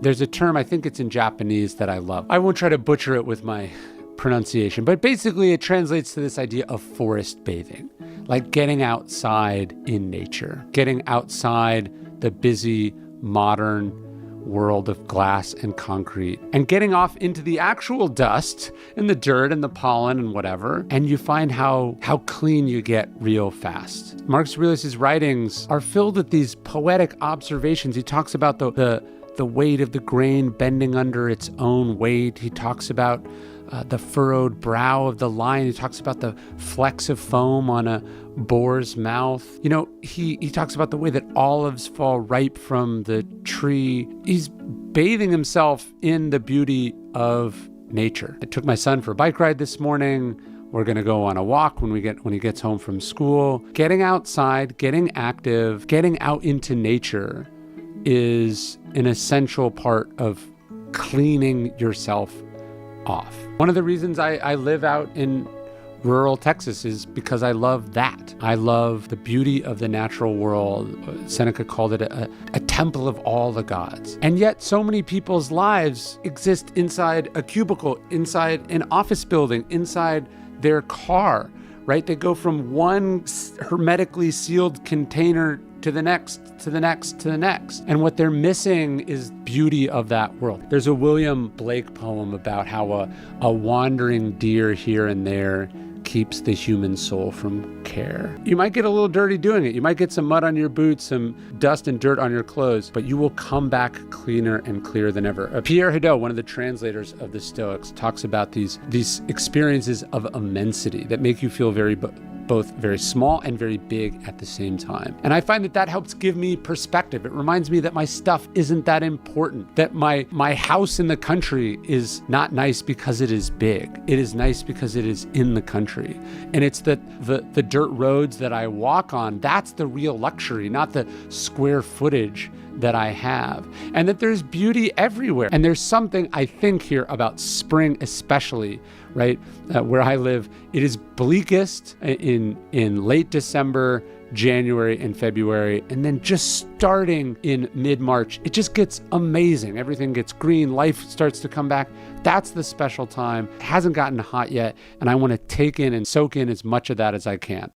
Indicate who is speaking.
Speaker 1: There's a term, I think it's in Japanese, that I love. I won't try to butcher it with my pronunciation, but basically it translates to this idea of forest bathing, like getting outside in nature, getting outside the busy, modern world of glass and concrete, and getting off into the actual dust and the dirt and the pollen and whatever, and you find how clean you get real fast. Marcus Aurelius' writings are filled with these poetic observations. He talks about the weight of the grain bending under its own weight. He talks about the furrowed brow of the lion. He talks about the flecks of foam on a boar's mouth. You know, he talks about the way that olives fall ripe from the tree. He's bathing himself in the beauty of nature. I took my son for a bike ride this morning. We're going to go on a walk when he gets home from school. Getting outside, getting active, getting out into nature is an essential part of cleaning yourself off. One of the reasons I live out in rural Texas is because I love that. I love the beauty of the natural world. Seneca called it a temple of all the gods. And yet so many people's lives exist inside a cubicle, inside an office building, inside their car, right? They go from one hermetically sealed container to the next, to the next, to the next. And what they're missing is beauty of that world. There's a William Blake poem about how a wandering deer here and there keeps the human soul from care. You might get a little dirty doing it. You might get some mud on your boots, some dust and dirt on your clothes, but you will come back cleaner and clearer than ever. Pierre Hadot, one of the translators of the Stoics, talks about these experiences of immensity that make you feel both very small and very big at the same time. And I find that helps give me perspective. It reminds me that my stuff isn't that important, that my house in the country is not nice because it is big. It is nice because it is in the country. And it's that the dirt roads that I walk on, that's the real luxury, not the square footage that I have. And that there's beauty everywhere. And there's something I think here about spring especially, right? Where I live, it is bleakest in late December, January and February, and then just starting in mid-March, it just gets amazing. Everything gets green, life starts to come back. That's the special time. It hasn't gotten hot yet, and I want to take in and soak in as much of that as I can.